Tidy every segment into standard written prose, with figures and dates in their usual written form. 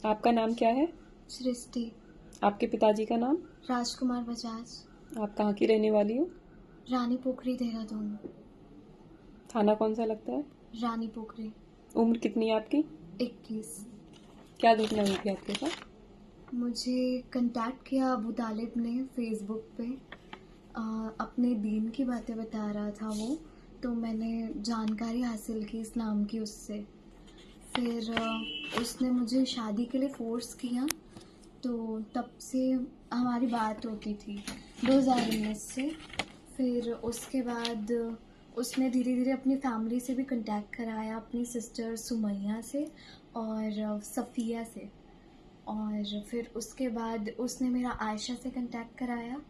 आपका नाम क्या है? सृष्टि। आपके पिताजी का नाम? राजकुमार बजाज। आप कहाँ की रहने वाली हो? रानी पोखरी, देहरादून। थाना कौन सा लगता है? रानी पोखरी। उम्र कितनी है आपकी? 21। क्या घटना हुई थी आपके साथ? मुझे कांटेक्ट किया अबू तालिब ने फेसबुक पे। अपने दीन की बातें बता रहा था वो, तो मैंने जानकारी हासिल की इस्लाम की उससे। फिर उसने मुझे शादी के लिए फ़ोर्स किया, तो तब से हमारी बात होती थी 2019 से। फिर उसके बाद उसने धीरे धीरे अपनी फैमिली से भी कांटेक्ट कराया, अपनी सिस्टर सुमैया से और सफ़िया से। और फिर उसके बाद उसने मेरा आयशा से कांटेक्ट कराया,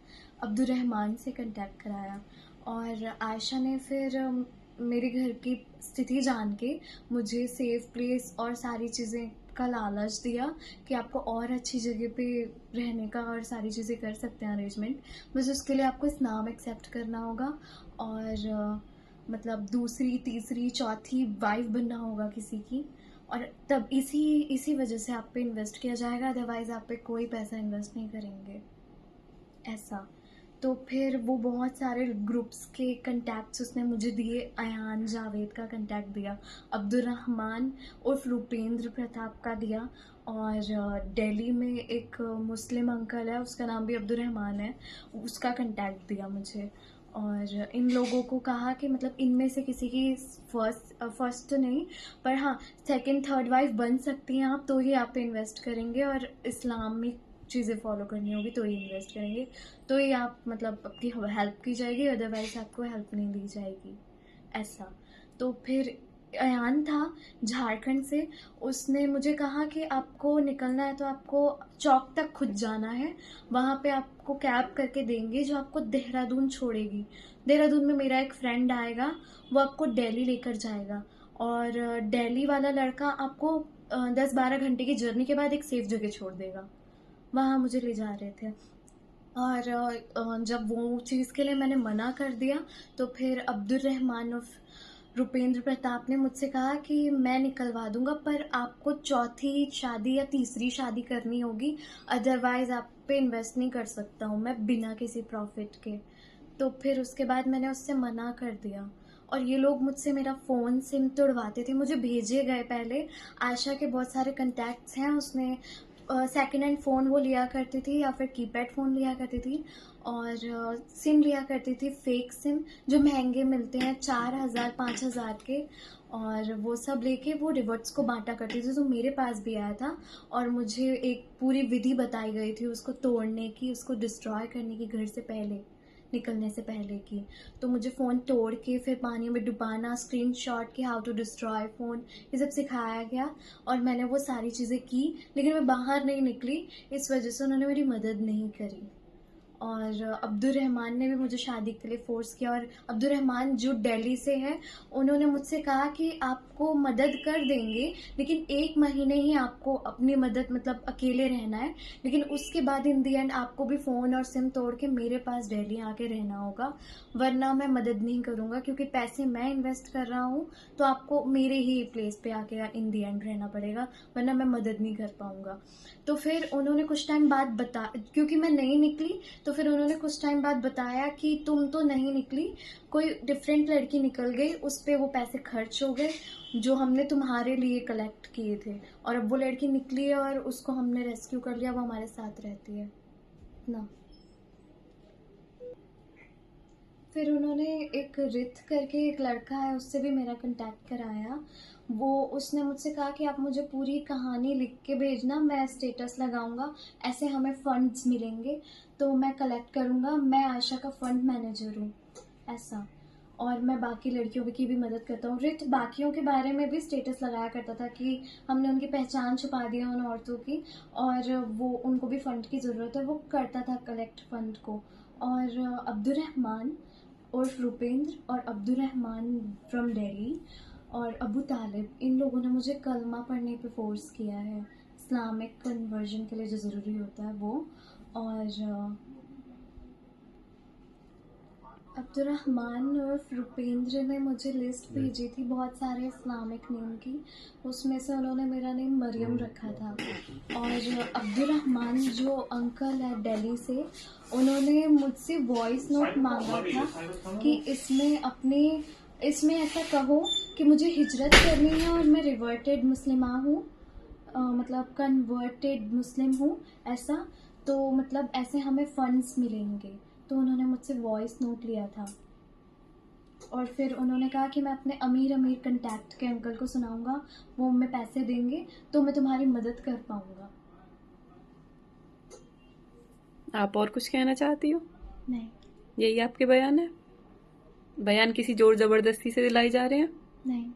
अब्दुर्रहमान से कांटेक्ट कराया। और आयशा ने फिर मेरे घर की स्थिति जान के मुझे सेफ प्लेस और सारी चीज़ें का लालच दिया कि आपको और अच्छी जगह पे रहने का और सारी चीज़ें कर सकते हैं अरेंजमेंट, बस उसके लिए आपको इस्लाम एक्सेप्ट करना होगा और मतलब दूसरी तीसरी चौथी वाइफ बनना होगा किसी की। और तब इसी इसी वजह से आप पे इन्वेस्ट किया जाएगा, अदरवाइज़ आप पे कोई पैसा इन्वेस्ट नहीं करेंगे, ऐसा। तो फिर वो बहुत सारे ग्रुप्स के कंटैक्ट्स उसने मुझे दिए। अयान जावेद का कंटैक्ट दिया, अब्दुर्रहमान उर्फ रुपेंद्र प्रताप का दिया, और दिल्ली में एक मुस्लिम अंकल है, उसका नाम भी अब्दुर्रहमान है, उसका कंटैक्ट दिया मुझे। और इन लोगों को कहा कि मतलब इनमें से किसी की फर्स्ट तो नहीं, पर हाँ सेकंड थर्ड वाइफ बन सकती हैं आप, तो ही आप पे इन्वेस्ट करेंगे और इस्लामिक चीज़ें फॉलो करनी होगी तो ही इन्वेस्ट करेंगे, तो ही आप मतलब आपकी हेल्प की जाएगी, अदरवाइज आपको हेल्प नहीं दी जाएगी, ऐसा। तो फिर अयान था झारखंड से, उसने मुझे कहा कि आपको निकलना है तो आपको चौक तक खुद जाना है, वहाँ पे आपको कैब करके देंगे जो आपको देहरादून छोड़ेगी। देहरादून में मेरा एक फ्रेंड आएगा, वो आपको दिल्ली लेकर जाएगा, और दिल्ली वाला लड़का आपको 10-12 घंटे की जर्नी के बाद एक सेफ जगह छोड़ देगा। वहाँ मुझे ले जा रहे थे। और जब वो चीज़ के लिए मैंने मना कर दिया, तो फिर अब्दुर्रहमान उर्फ रुपेंद्र प्रताप ने मुझसे कहा कि मैं निकलवा दूंगा, पर आपको चौथी शादी या तीसरी शादी करनी होगी, अदरवाइज़ आप पे इन्वेस्ट नहीं कर सकता हूँ मैं बिना किसी प्रॉफिट के। तो फिर उसके बाद मैंने उससे मना कर दिया। और ये लोग मुझसे मेरा फ़ोन सिम तोड़वाते थे, मुझे भेजे गए पहले। आशा के बहुत सारे कॉन्टैक्ट्स हैं, उसने सेकेंड हैंड फ़ोन वो लिया करती थी या फिर कीपैड फ़ोन लिया करती थी, और सिम लिया करती थी फेक सिम जो महंगे मिलते हैं 4,000-5,000 के, और वो सब लेके वो रिवर्ट्स को बांटा करती थी। तो मेरे पास भी आया था और मुझे एक पूरी विधि बताई गई थी उसको तोड़ने की, उसको डिस्ट्रॉय करने की, घर से पहले निकलने से पहले की। तो मुझे फ़ोन तोड़ के फिर पानी में डुबाना, स्क्रीनशॉट के हाउ टू डिस्ट्रॉय फ़ोन, ये सब सिखाया गया, और मैंने वो सारी चीज़ें की, लेकिन मैं बाहर नहीं निकली, इस वजह से उन्होंने मेरी मदद नहीं करी। और अब्दुर्रहमान ने भी मुझे शादी के लिए फ़ोर्स किया, और अब्दुर्रहमान जो दिल्ली से है, उन्होंने मुझसे कहा कि आपको मदद कर देंगे, लेकिन 1 महीने ही आपको अपनी मदद मतलब अकेले रहना है, लेकिन उसके बाद इन दी एंड आपको भी फ़ोन और सिम तोड़ के मेरे पास दिल्ली आके रहना होगा, वरना मैं मदद नहीं करूँगा, क्योंकि पैसे मैं इन्वेस्ट कर रहा हूँ, तो आपको मेरे ही प्लेस पे आके इन दी एंड रहना पड़ेगा, वरना मैं मदद नहीं कर पाऊँगा। तो फिर उन्होंने कुछ टाइम बाद क्योंकि मैं नहीं निकली, तो फिर उन्होंने कुछ टाइम बाद बताया कि तुम तो नहीं निकली, कोई डिफरेंट लड़की निकल गई, उस पर वो पैसे खर्च हो गए जो हमने तुम्हारे लिए कलेक्ट किए थे, और अब वो लड़की निकली है और उसको हमने रेस्क्यू कर लिया, वो हमारे साथ रहती है ना। फिर उन्होंने एक रित करके एक लड़का है, उससे भी मेरा कांटेक्ट कराया। वो उसने मुझसे कहा कि आप मुझे पूरी कहानी लिख के भेजना, मैं स्टेटस लगाऊंगा, ऐसे हमें फंड्स मिलेंगे, तो मैं कलेक्ट करूंगा, मैं आशा का फंड मैनेजर हूँ, ऐसा। और मैं बाकी लड़कियों की भी मदद करता हूँ। रित बाकियों के बारे में भी स्टेटस लगाया करता था कि हमने उनकी पहचान छुपा दी है उन औरतों की, और वो उनको भी फ़ंड की ज़रूरत है, वो करता था कलेक्ट फ़ंड को। और अब्दुर्रहमान उर्फ रुपेंद्र और अब्दुर्रहमान फ्रॉम दिल्ली और अबू तालिब, इन लोगों ने मुझे कलमा पढ़ने पे फ़ोर्स किया है, इस्लामिक कन्वर्जन के लिए जो ज़रूरी होता है वो। और अब्दुर्रहमान और रुपेंद्र ने मुझे लिस्ट भेजी थी बहुत सारे इस्लामिक नेम की। उसमें से उन्होंने मेरा नेम मरियम रखा था। और अब्दुर्रहमान जो अंकल है दिल्ली से, उन्होंने मुझसे वॉइस नोट मांगा था कि इसमें ऐसा कहो कि मुझे हिजरत करनी है और मैं रिवर्टेड मुस्लिमा हूँ, मतलब कन्वर्टेड मुस्लिम हूँ ऐसा। तो मतलब ऐसे हमें फंड्स मिलेंगे। तो उन्होंने मुझसे वॉइस नोट लिया था और फिर उन्होंने कहा कि मैं अपने अमीर कंटैक्ट के अंकल को सुनाऊंगा, वो हमें पैसे देंगे तो मैं तुम्हारी मदद कर पाऊंगा। आप और कुछ कहना चाहती हो? नहीं। यही आपके बयान है? बयान किसी जोर जबरदस्ती से दिलाई जा रहे हैं? नहीं।